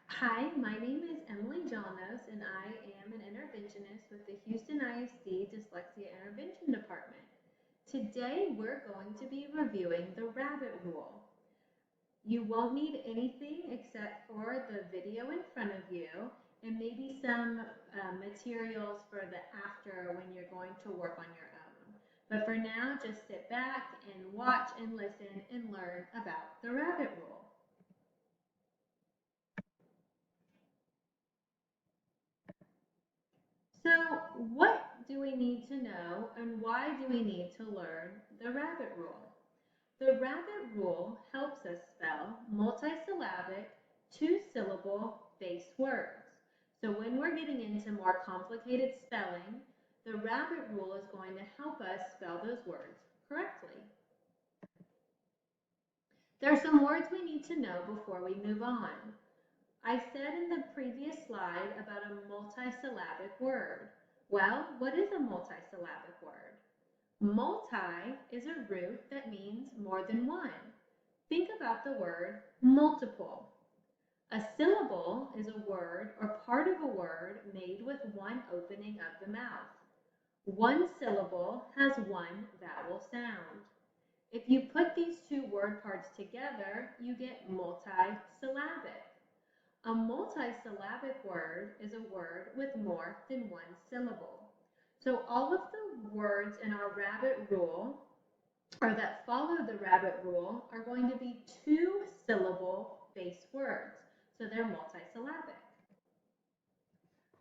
Hi, my name is Emily Janos, and I am an interventionist with the Houston ISD Dyslexia Intervention Department. Today, we're going to be reviewing the rabbit rule. You won't need anything except for the video in front of you and maybe some materials for the after when you're going to work on your own. But for now, just sit back and watch and listen and learn about the rabbit rule. So, what do we need to know and why do we need to learn the rabbit rule? The rabbit rule helps us spell multisyllabic, two-syllable base words. So when we're getting into more complicated spelling, the rabbit rule is going to help us spell those words correctly. There are some words we need to know before we move on. I said in the previous slide about a multisyllabic word. Well, what is a multisyllabic word? Multi is a root that means more than one. Think about the word multiple. A syllable is a word or part of a word made with one opening of the mouth. One syllable has one vowel sound. If you put these two word parts together, you get multisyllabic. A multisyllabic word is a word with more than one syllable. So all of the words in our rabbit rule, or that follow the rabbit rule, are going to be two-syllable base words. So they're multisyllabic.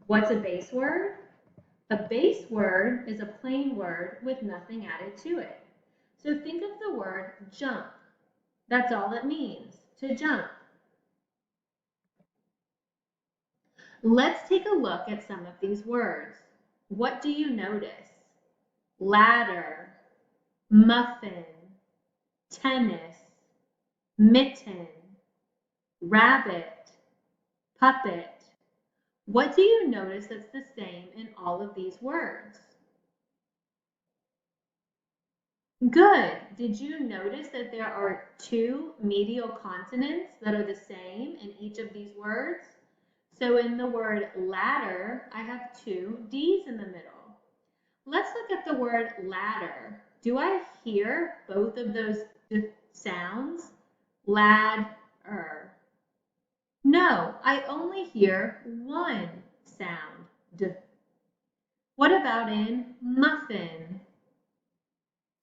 What's a base word? A base word is a plain word with nothing added to it. So think of the word jump. That's all it means, to jump. Let's take a look at some of these words. What do you notice? Ladder, muffin, tennis, mitten, rabbit, puppet. What do you notice that's the same in all of these words? Good. Did you notice that there are two medial consonants that are the same in each of these words? So in the word ladder, I have two D's in the middle. Let's look at the word ladder. Do I hear both of those sounds? Ladder. No, I only hear one sound. D. What about in muffin?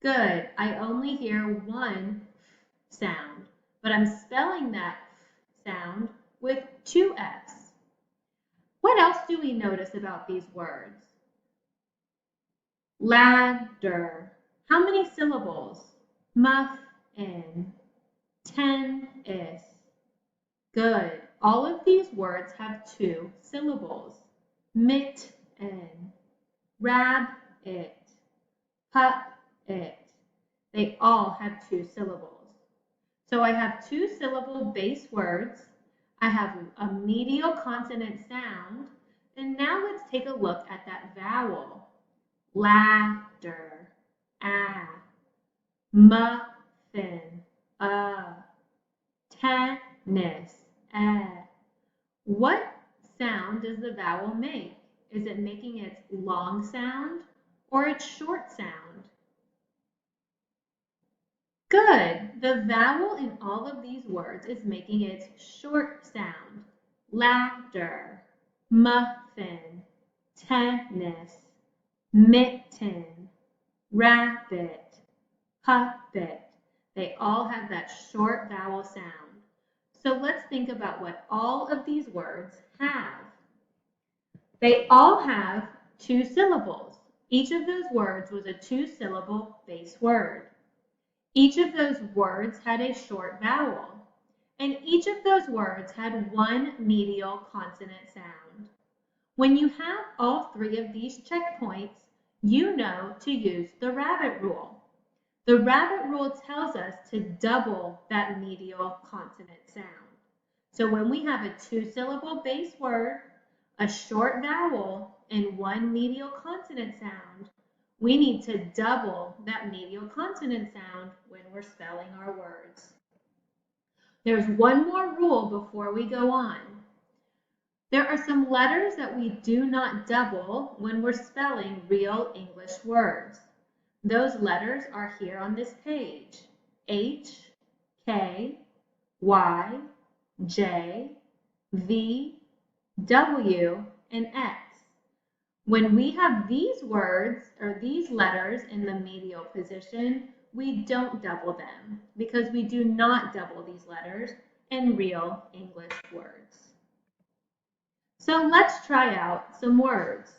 Good, I only hear one sound, but I'm spelling that sound with two F's. What else do we notice about these words? Ladder. How many syllables? Muffin. Tennis. Good. All of these words have two syllables. Mitten. Rabbit. Puppet. They all have two syllables. So I have two-syllable base words. I have a medial consonant sound. And now let's take a look at that vowel. Ladder, muffin, tennis, What sound does the vowel make? Is it making its long sound or its short sound? Good. The vowel in all of these words is making its short sound. Ladder, muffin, tennis, mitten, rabbit, puppet. They all have that short vowel sound. So let's think about what all of these words have. They all have two syllables. Each of those words was a two-syllable base word. Each of those words had a short vowel, and each of those words had one medial consonant sound. When you have all three of these checkpoints, you know to use the rabbit rule. The rabbit rule tells us to double that medial consonant sound. So when we have a two-syllable base word, a short vowel, and one medial consonant sound, we need to double that medial consonant sound when we're spelling our words. There's one more rule before we go on. There are some letters that we do not double when we're spelling real English words. Those letters are here on this page. H, K, Y, J, V, W, and X. When we have these words or these letters in the medial position, we don't double them because we do not double these letters in real English words. So let's try out some words.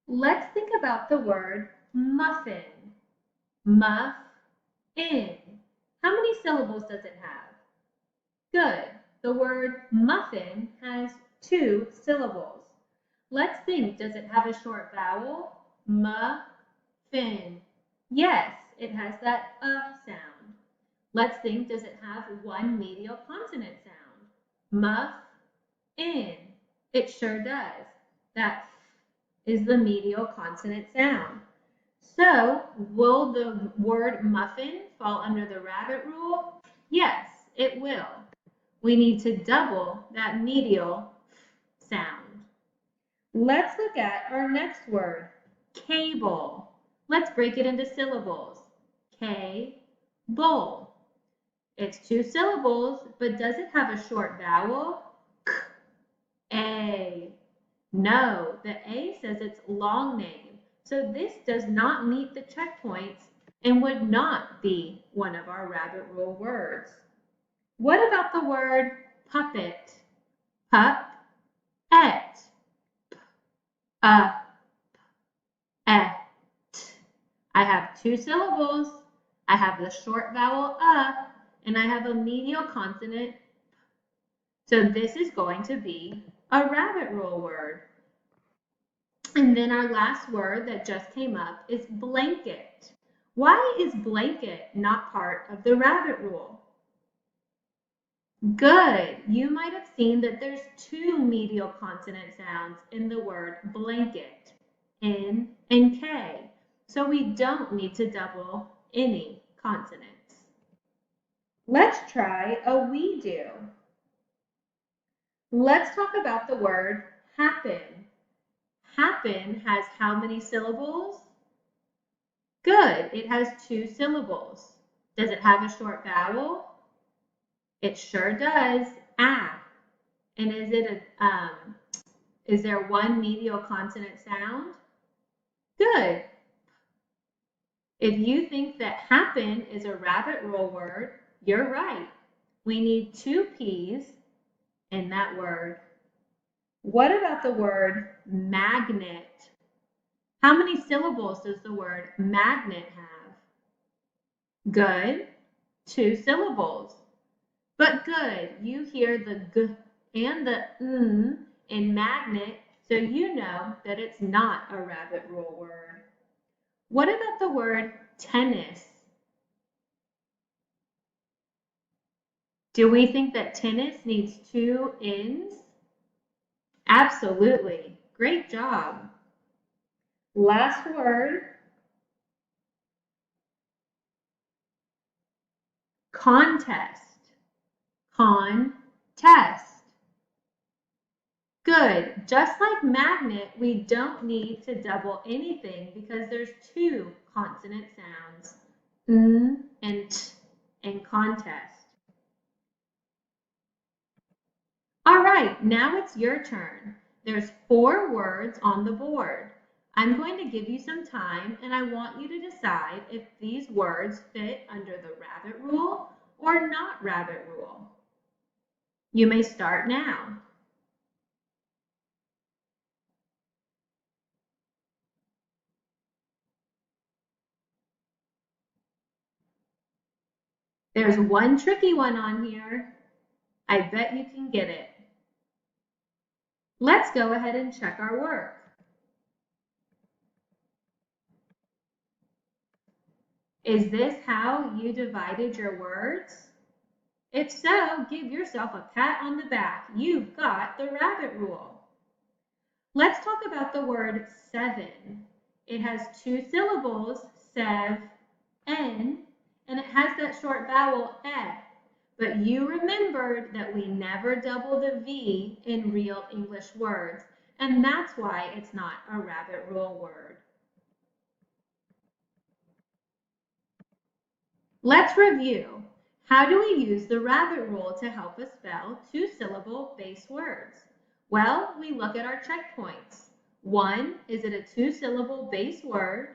Let's think about the word muffin. Muff-in. How many syllables does it have? Good. The word muffin has 2 syllables. Let's think, does it have a short vowel? Muffin. Yes, it has that sound. Let's think, does it have one medial consonant sound? Muff-in. It sure does. That is the medial consonant sound. So, will the word muffin fall under the rabbit rule? Yes, it will. We need to double that medial sound. Let's look at our next word, cable. Let's break it into syllables. K-bull. It's 2 syllables, but does it have a short vowel? K-a. No, the A says it's long name. So this does not meet the checkpoints and would not be one of our rabbit rule words. What about the word puppet? Pup-et. Et. I have 2 syllables. I have the short vowel and I have a medial consonant. So this is going to be a rabbit rule word. And then our last word that just came up is blanket. Why is blanket not part of the rabbit rule? Good. You might have seen that there's 2 medial consonant sounds in the word blanket, N and K. So we don't need to double any consonants. Let's try a we do. Let's talk about the word happen. Happen has how many syllables? Good, it has 2 syllables. Does it have a short vowel? It sure does, ah. And is there one medial consonant sound? Good. If you think that happen is a rabbit rule word, you're right. We need 2 P's in that word. What about the word magnet? How many syllables does the word magnet have? Good, 2 syllables. But good, you hear the g and the n in magnet, so you know that it's not a rabbit rule word. What about the word tennis? Do we think that tennis needs 2 n's? Absolutely. Great job. Last word, contest. Contest. Good. Just like magnet, we don't need to double anything because there's 2 consonant sounds, n and t in contest. All right, now it's your turn. There's 4 words on the board. I'm going to give you some time and I want you to decide if these words fit under the rabbit rule or not rabbit rule. You may start now. There's one tricky one on here. I bet you can get it. Let's go ahead and check our work. Is this how you divided your words? If so, give yourself a pat on the back. You've got the rabbit rule. Let's talk about the word 7. It has 2 syllables, sev, n, and it has that short vowel, e. but you remembered that we never double the V in real English words, and that's why it's not a rabbit rule word. Let's review. How do we use the rabbit rule to help us spell two-syllable base words? Well, we look at our checkpoints. 1, is it a two-syllable base word?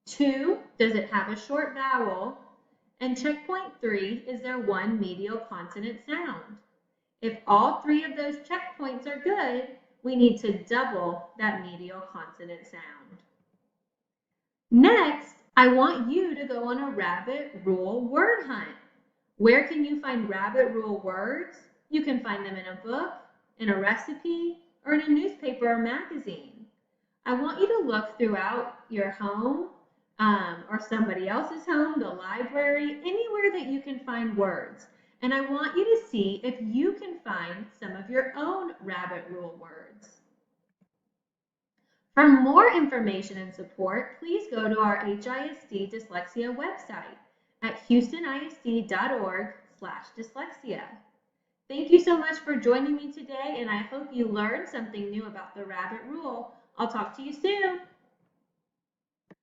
2, does it have a short vowel? And checkpoint 3, is there one medial consonant sound? If all 3 of those checkpoints are good, we need to double that medial consonant sound. Next, I want you to go on a rabbit rule word hunt. Where can you find rabbit rule words? You can find them in a book, in a recipe, or in a newspaper or magazine. I want you to look throughout your home or somebody else's home, the library, anywhere that you can find words. And I want you to see if you can find some of your own rabbit rule words. For more information and support, please go to our HISD Dyslexia website at houstonisd.org/dyslexia. Thank you so much for joining me today, and I hope you learned something new about the rabbit rule. I'll talk to you soon.